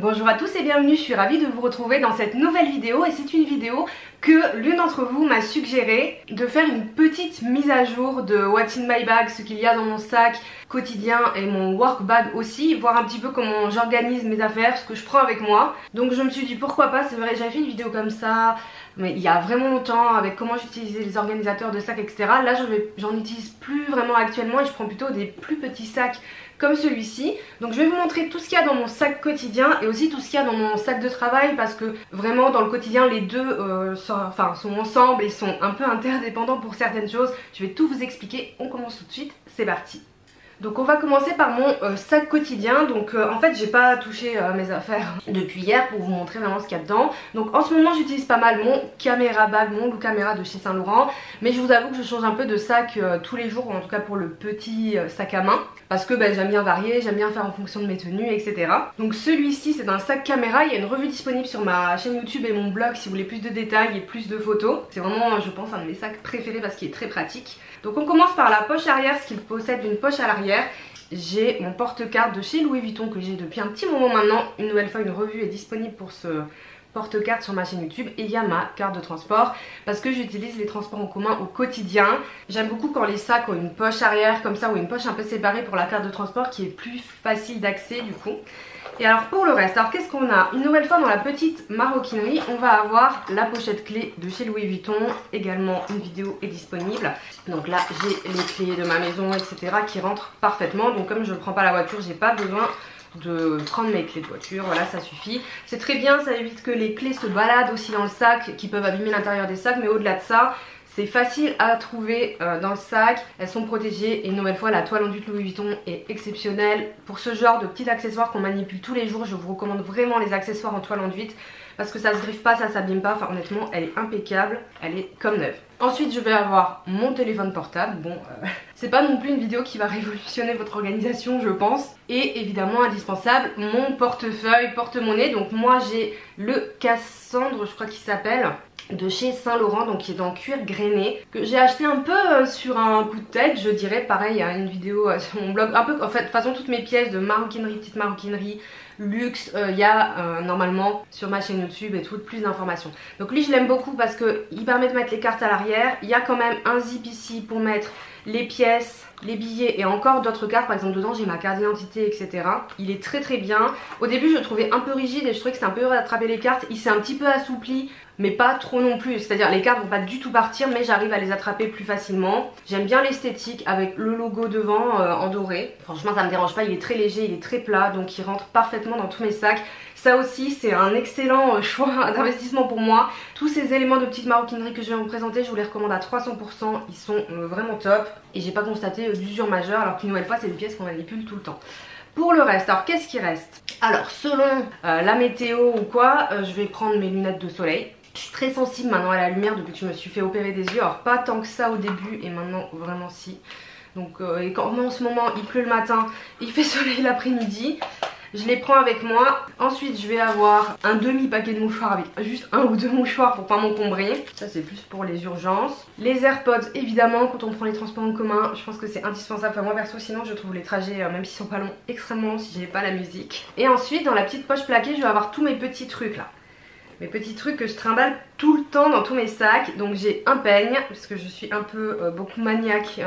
Bonjour à tous et bienvenue, je suis ravie de vous retrouver dans cette nouvelle vidéo et c'est une vidéo que l'une d'entre vous m'a suggéré de faire une petite mise à jour de What's in my bag, ce qu'il y a dans mon sac quotidien et mon work bag aussi, voir un petit peu comment j'organise mes affaires, ce que je prends avec moi. Donc je me suis dit pourquoi pas, c'est vrai j'avais fait une vidéo comme ça mais il y a vraiment longtemps avec comment j'utilisais les organisateurs de sacs etc. Là j'en utilise plus vraiment actuellement et je prends plutôt des plus petits sacs comme celui-ci. Donc je vais vous montrer tout ce qu'il y a dans mon sac quotidien et aussi tout ce qu'il y a dans mon sac de travail parce que vraiment dans le quotidien les deux sont ensemble et sont un peu interdépendants pour certaines choses. Je vais tout vous expliquer, on commence tout de suite, c'est parti. Donc on va commencer par mon sac quotidien. Donc en fait j'ai pas touché mes affaires depuis hier pour vous montrer vraiment ce qu'il y a dedans. Donc en ce moment j'utilise pas mal mon caméra bag, mon Look Camera de chez Saint Laurent. Mais je vous avoue que je change un peu de sac tous les jours, ou en tout cas pour le petit sac à main. Parce que j'aime bien varier, j'aime bien faire en fonction de mes tenues etc. Donc celui-ci c'est un sac caméra, il y a une revue disponible sur ma chaîne YouTube et mon blog si vous voulez plus de détails et plus de photos. C'est vraiment je pense un de mes sacs préférés parce qu'il est très pratique. Donc on commence par la poche arrière, ce qu'il possède une poche à l'arrière. J'ai mon porte-carte de chez Louis Vuitton que j'ai depuis un petit moment maintenant. Une nouvelle fois une revue est disponible pour ce porte-carte sur ma chaîne YouTube. Et il y a ma carte de transport parce que j'utilise les transports en commun au quotidien. J'aime beaucoup quand les sacs ont une poche arrière comme ça ou une poche un peu séparée pour la carte de transport qui est plus facile d'accès du coup. Et alors pour le reste, alors qu'est-ce qu'on a? Une nouvelle fois dans la petite maroquinerie, on va avoir la pochette clé de chez Louis Vuitton. Également une vidéo est disponible. Donc là j'ai les clés de ma maison etc qui rentrent parfaitement. Donc comme je ne prends pas la voiture, j'ai pas besoin de prendre mes clés de voiture, voilà ça suffit. C'est très bien, ça évite que les clés se baladent aussi dans le sac, qui peuvent abîmer l'intérieur des sacs, mais au-delà de ça, c'est facile à trouver dans le sac, elles sont protégées et une nouvelle fois la toile enduite Louis Vuitton est exceptionnelle. Pour ce genre de petits accessoires qu'on manipule tous les jours, je vous recommande vraiment les accessoires en toile enduite parce que ça se griffe pas, ça s'abîme pas, enfin honnêtement elle est impeccable, elle est comme neuve. Ensuite je vais avoir mon téléphone portable, bon c'est pas non plus une vidéo qui va révolutionner votre organisation je pense. Et évidemment indispensable, mon portefeuille, porte-monnaie, donc moi j'ai le Cassandre je crois qu'il s'appelle, de chez Saint Laurent, donc qui est en cuir grainé, que j'ai acheté un peu sur un coup de tête je dirais. Pareil il y a une vidéo sur mon blog, un peu en fait de toute façon toutes mes pièces de maroquinerie, petite maroquinerie, luxe, il y a normalement sur ma chaîne YouTube et tout plus d'informations. Donc lui je l'aime beaucoup parce que il permet de mettre les cartes à l'arrière, il y a quand même un zip ici pour mettre les pièces, les billets et encore d'autres cartes, par exemple dedans j'ai ma carte d'identité etc. Il est très très bien. Au début je le trouvais un peu rigide et je trouvais que c'était un peu dur d'attraper les cartes, il s'est un petit peu assoupli mais pas trop non plus, c'est à dire les cartes vont pas du tout partir mais j'arrive à les attraper plus facilement. J'aime bien l'esthétique avec le logo devant en doré, franchement ça me dérange pas, il est très léger, il est très plat donc il rentre parfaitement dans tous mes sacs. Ça aussi c'est un excellent choix d'investissement pour moi. Tous ces éléments de petite maroquinerie que je vais vous présenter je vous les recommande à 300%, ils sont vraiment top et j'ai pas constaté d'usure majeure alors qu'une nouvelle fois c'est une pièce qu'on manipule tout le temps. Pour le reste, alors qu'est-ce qui reste? Alors selon la météo ou quoi, je vais prendre mes lunettes de soleil. Je suis très sensible maintenant à la lumière depuis que je me suis fait opérer des yeux. Alors pas tant que ça au début et maintenant vraiment si. Donc et quand en ce moment il pleut le matin, il fait soleil l'après-midi. Je les prends avec moi. Ensuite je vais avoir un demi paquet de mouchoirs avec juste un ou deux mouchoirs pour pas m'encombrer. Ça c'est plus pour les urgences. Les AirPods évidemment quand on prend les transports en commun, je pense que c'est indispensable. Enfin moi perso sinon je trouve les trajets même s'ils sont pas longs extrêmement longs si j'ai pas la musique. Et ensuite dans la petite poche plaquée je vais avoir tous mes petits trucs là. Mes petits trucs que je trimballe tout le temps dans tous mes sacs. Donc j'ai un peigne parce que je suis un peu beaucoup maniaque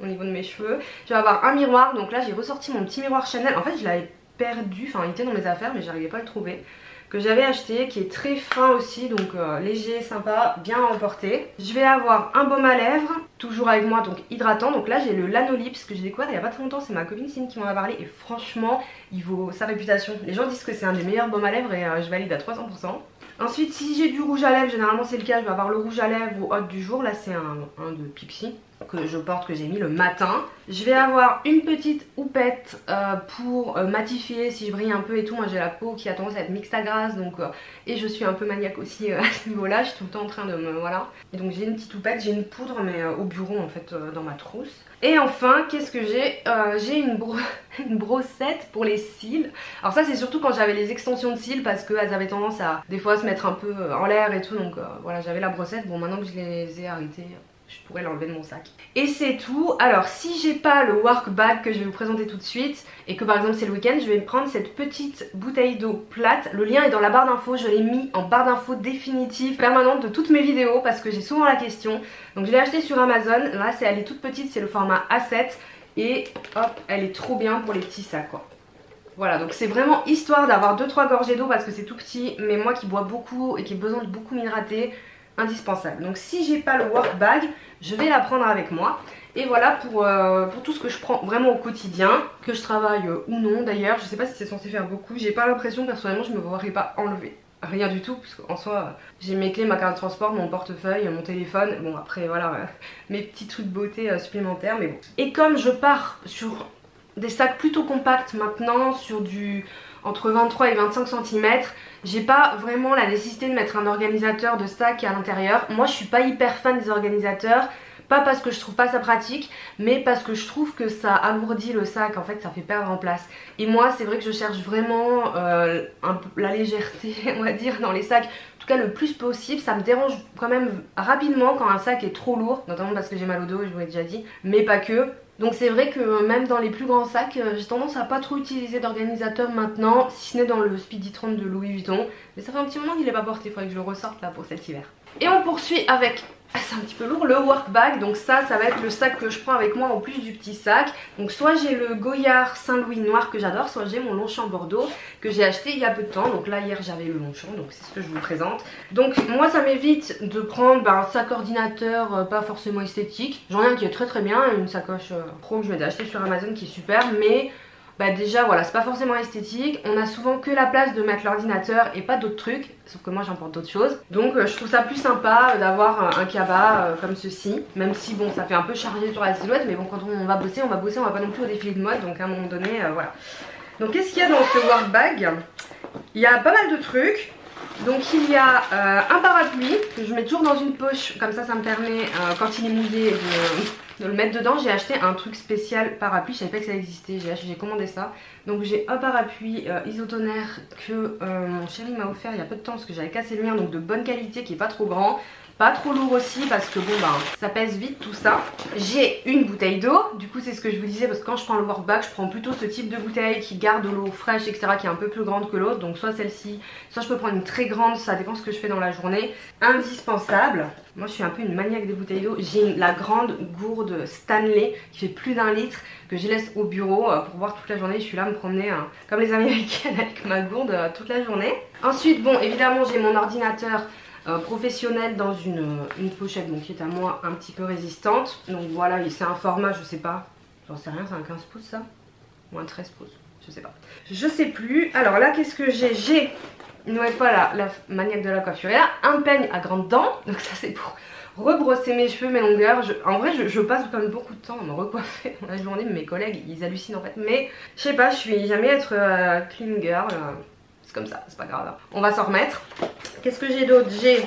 au niveau de mes cheveux. Je vais avoir un miroir, donc là j'ai ressorti mon petit miroir Chanel. En fait je l'avais perdu, enfin il était dans mes affaires mais j'arrivais pas à le trouver, que j'avais acheté, qui est très fin aussi, donc léger, sympa, bien à emporter. Je vais avoir un baume à lèvres, toujours avec moi, donc hydratant. Donc là j'ai le Lanolips que j'ai découvert il y a pas très longtemps, c'est ma copine Cine qui m'en a parlé et franchement il vaut sa réputation. Les gens disent que c'est un des meilleurs baumes à lèvres et je valide à 300%. Ensuite si j'ai du rouge à lèvres, généralement c'est le cas, je vais avoir le rouge à lèvres au hot du jour. Là c'est un de Pixi que je porte, que j'ai mis le matin. Je vais avoir une petite houppette pour matifier si je brille un peu et tout. Moi j'ai la peau qui a tendance à être mixte à grasse donc et je suis un peu maniaque aussi à ce niveau là. Je suis tout le temps en train de me voilà. Et donc j'ai une petite houppette, j'ai une poudre mais au bureau en fait dans ma trousse. Et enfin qu'est-ce que j'ai? J'ai une brossette pour les cils. Alors ça c'est surtout quand j'avais les extensions de cils parce qu'elles avaient tendance à des fois se mettre un peu en l'air et tout. Donc voilà j'avais la brossette. Bon maintenant que je les ai arrêtées, je je pourrais l'enlever de mon sac. Et c'est tout. Alors si j'ai pas le work bag que je vais vous présenter tout de suite et que par exemple c'est le week-end, je vais prendre cette petite bouteille d'eau plate. Le lien est dans la barre d'infos, je l'ai mis en barre d'infos définitive permanente de toutes mes vidéos parce que j'ai souvent la question. Donc je l'ai acheté sur Amazon, là elle est toute petite, c'est le format A7 et hop, elle est trop bien pour les petits sacs quoi. Voilà, donc c'est vraiment histoire d'avoir 2-3 gorgées d'eau parce que c'est tout petit, mais moi qui bois beaucoup et qui ai besoin de beaucoup m'hydrater, indispensable. Donc si j'ai pas le work bag, je vais la prendre avec moi. Et voilà pour tout ce que je prends vraiment au quotidien, que je travaille ou non d'ailleurs. Je sais pas si c'est censé faire beaucoup, j'ai pas l'impression, personnellement je me verrais pas enlever rien du tout, parce qu'en soi j'ai mes clés, ma carte de transport, mon portefeuille, mon téléphone, bon après voilà mes petits trucs de beauté supplémentaires, mais bon. Et comme je pars sur des sacs plutôt compacts maintenant, sur du entre 23 et 25 cm, j'ai pas vraiment la nécessité de mettre un organisateur de sac à l'intérieur. Moi je suis pas hyper fan des organisateurs, pas parce que je trouve pas ça pratique, mais parce que je trouve que ça alourdit le sac, en fait ça fait perdre en place. Et moi c'est vrai que je cherche vraiment la légèreté on va dire dans les sacs, en tout cas le plus possible. Ça me dérange quand même rapidement quand un sac est trop lourd, notamment parce que j'ai mal au dos, je vous l'ai déjà dit, mais pas que. Donc c'est vrai que même dans les plus grands sacs, j'ai tendance à pas trop utiliser d'organisateur maintenant, si ce n'est dans le Speedy 30 de Louis Vuitton. Mais ça fait un petit moment qu'il n'est pas porté, il faudrait que je le ressorte là pour cet hiver. Et on poursuit avec, c'est un petit peu lourd, le work bag. Donc ça va être le sac que je prends avec moi en plus du petit sac. Donc soit j'ai le Goyard Saint-Louis noir que j'adore, soit j'ai mon Longchamp Bordeaux que j'ai acheté il y a peu de temps. Donc là hier j'avais le Longchamp, donc c'est ce que je vous présente. Donc moi ça m'évite de prendre un sac ordinateur pas forcément esthétique. J'en ai un qui est très bien, une sacoche pro que je m'étais acheté sur Amazon qui est super, mais déjà voilà, c'est pas forcément esthétique. On a souvent que la place de mettre l'ordinateur et pas d'autres trucs, sauf que moi j'emporte d'autres choses. Donc je trouve ça plus sympa d'avoir un cabas comme ceci, même si bon ça fait un peu chargé sur la silhouette, mais bon quand on va bosser, on va pas non plus au défilé de mode, donc à un moment donné voilà. Donc qu'est-ce qu'il y a dans ce work bag? Il y a pas mal de trucs. Donc il y a un parapluie que je mets toujours dans une poche, comme ça me permet quand il est mouillé de le mettre dedans. J'ai acheté un truc spécial parapluie, je savais pas que ça existait, j'ai commandé ça. Donc j'ai un parapluie isotonaire que mon chéri m'a offert il y a peu de temps parce que j'avais cassé le mien, donc de bonne qualité, qui est pas trop grand. Pas trop lourd aussi parce que bon ça pèse vite tout ça. J'ai une bouteille d'eau, du coup c'est ce que je vous disais, parce que quand je prends le work bag je prends plutôt ce type de bouteille qui garde l'eau fraîche etc, qui est un peu plus grande que l'autre. Donc soit celle-ci, soit je peux prendre une très grande, ça dépend ce que je fais dans la journée. Indispensable. Moi je suis un peu une maniaque des bouteilles d'eau. J'ai la grande gourde Stanley qui fait plus d'1 litre que je laisse au bureau pour boire toute la journée. Je suis là à me promener comme les américaines avec ma gourde toute la journée. Ensuite bon évidemment j'ai mon ordinateur professionnel dans une pochette qui est à moi un petit peu résistante. Donc voilà, c'est un format, je sais pas, j'en sais rien, c'est un 15 pouces ça, ou un 13 pouces, je sais pas, je sais plus. Alors là qu'est-ce que j'ai une nouvelle fois la maniaque de la coiffure, et là un peigne à grandes dents, donc ça c'est pour rebrosser mes cheveux, mes longueurs. En vrai je passe quand même beaucoup de temps à me recoiffer dans la journée, mes collègues ils hallucinent en fait, mais je sais pas, je suis jamais être clean girl. C'est comme ça, c'est pas grave. On va s'en remettre. Qu'est-ce que j'ai d'autre? J'ai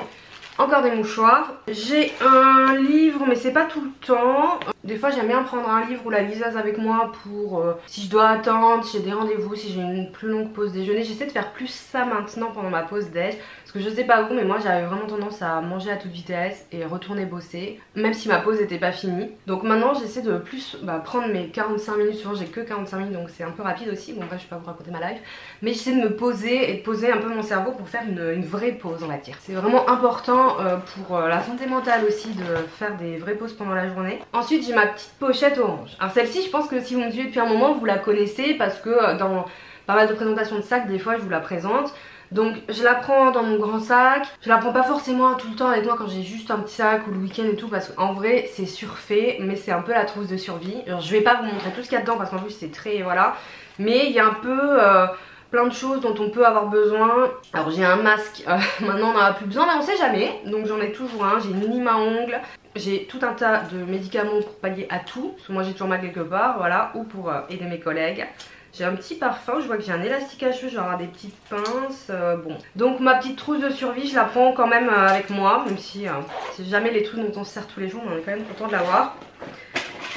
encore des mouchoirs. J'ai un livre, mais c'est pas tout le temps. Des fois j'aime bien prendre un livre ou la liseuse avec moi pour si je dois attendre, si j'ai des rendez-vous, si j'ai une plus longue pause déjeuner. J'essaie de faire plus ça maintenant pendant ma pause déj, parce que je sais pas vous, mais moi j'avais vraiment tendance à manger à toute vitesse et retourner bosser, même si ma pause n'était pas finie. Donc maintenant j'essaie de plus prendre mes 45 minutes, souvent j'ai que 45 minutes donc c'est un peu rapide aussi, bon bref je vais pas vous raconter ma life, mais j'essaie de me poser et de poser un peu mon cerveau pour faire une vraie pause on va dire. C'est vraiment important pour la santé mentale aussi de faire des vraies pauses pendant la journée. Ensuite j'ai ma petite pochette orange. Alors celle-ci je pense que si vous me suivez depuis un moment vous la connaissez, parce que dans pas mal de présentations de sacs des fois je vous la présente. Donc je la prends dans mon grand sac. Je la prends pas forcément tout le temps avec moi quand j'ai juste un petit sac ou le week-end et tout, parce qu'en vrai c'est surfait, mais c'est un peu la trousse de survie. Alors je vais pas vous montrer tout ce qu'il y a dedans parce qu'en plus c'est très voilà, mais il y a un peu plein de choses dont on peut avoir besoin. Alors j'ai un masque, maintenant on n'en a plus besoin mais on sait jamais, donc j'en ai toujours un. J'ai une lime à ongles, j'ai tout un tas de médicaments pour pallier à tout, parce que moi j'ai toujours mal quelque part, voilà, ou pour aider mes collègues. J'ai un petit parfum, je vois que j'ai un élastique à cheveux, je vais avoir des petites pinces, bon. Donc ma petite trousse de survie, je la prends quand même avec moi, même si c'est jamais les trucs dont on se sert tous les jours, mais on est quand même content de l'avoir.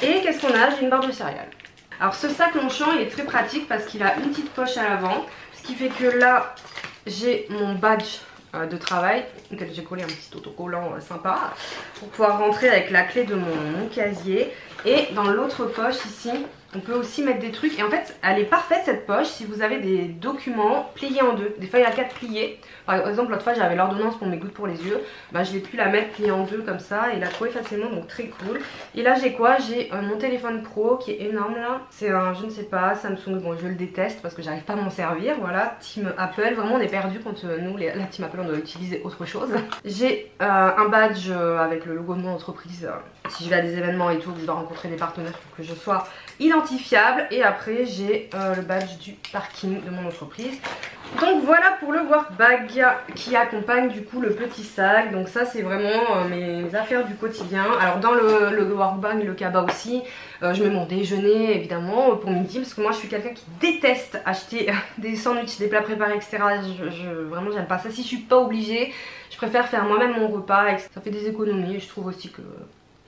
Et qu'est-ce qu'on a? J'ai une barre de céréales. Alors ce sac Longchamp il est très pratique parce qu'il a une petite poche à l'avant, ce qui fait que là j'ai mon badge de travail auquel j'ai collé un petit autocollant sympa pour pouvoir rentrer avec la clé de mon casier. Et dans l'autre poche ici, on peut aussi mettre des trucs. Et en fait, elle est parfaite cette poche si vous avez des documents pliés en deux, des feuilles A4 pliées. Par exemple, l'autre fois j'avais l'ordonnance pour mes gouttes pour les yeux. Bah, je l'ai pu la mettre pliée en deux comme ça et la trouver facilement, donc très cool. Et là j'ai quoi? J'ai mon téléphone pro qui est énorme là. C'est un, je ne sais pas, Samsung. Bon, je le déteste parce que j'arrive pas à m'en servir. Voilà, Team Apple. Vraiment, on est perdu quand nous, la Team Apple, on doit utiliser autre chose. J'ai un badge avec le logo de mon entreprise. Si je vais à des événements et tout, que je dois rencontrer des partenaires pour que je sois identifiable. Et après j'ai le badge du parking de mon entreprise. Donc voilà pour le workbag qui accompagne du coup le petit sac. Donc ça c'est vraiment mes affaires du quotidien. Alors dans le workbag, le cabas aussi, je mets mon déjeuner évidemment pour midi, parce que moi je suis quelqu'un qui déteste acheter des sandwichs, des plats préparés, etc. Vraiment j'aime pas ça. Si je suis pas obligée, je préfère faire moi-même mon repas. Ça fait des économies et je trouve aussi que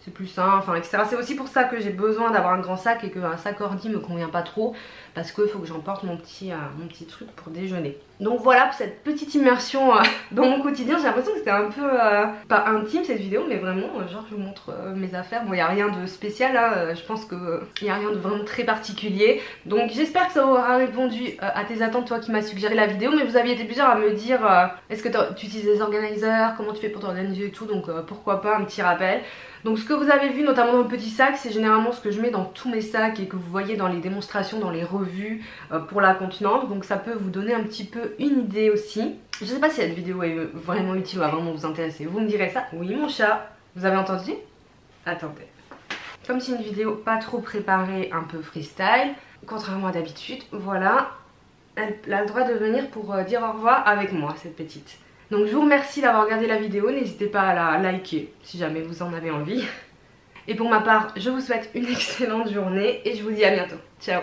c'est plus sain, enfin etc. C'est aussi pour ça que j'ai besoin d'avoir un grand sac et qu'un sac ordi me convient pas trop, parce qu'il faut que j'emporte mon petit truc pour déjeuner. Donc voilà pour cette petite immersion dans mon quotidien. J'ai l'impression que c'était un peu pas intime cette vidéo, mais vraiment genre je vous montre mes affaires. Bon, il n'y a rien de spécial là, je pense qu'il n'y a rien de vraiment très particulier. Donc j'espère que ça aura répondu à tes attentes, toi qui m'as suggéré la vidéo. Mais vous aviez été plusieurs à me dire est-ce que tu utilises des organisers, comment tu fais pour t'organiser et tout, donc pourquoi pas un petit rappel. Donc ce que vous avez vu notamment dans le petit sac, c'est généralement ce que je mets dans tous mes sacs et que vous voyez dans les démonstrations, dans les revues pour la contenance. Donc ça peut vous donner un petit peu une idée aussi. Je sais pas si cette vidéo est vraiment utile ou va vraiment vous intéresser. Vous me direz ça. Oui mon chat, vous avez entendu? Attendez. Comme c'est une vidéo pas trop préparée, un peu freestyle, contrairement à d'habitude, voilà. Elle a le droit de venir pour dire au revoir avec moi, cette petite. Donc je vous remercie d'avoir regardé la vidéo, n'hésitez pas à la liker si jamais vous en avez envie. Et pour ma part, je vous souhaite une excellente journée et je vous dis à bientôt. Ciao!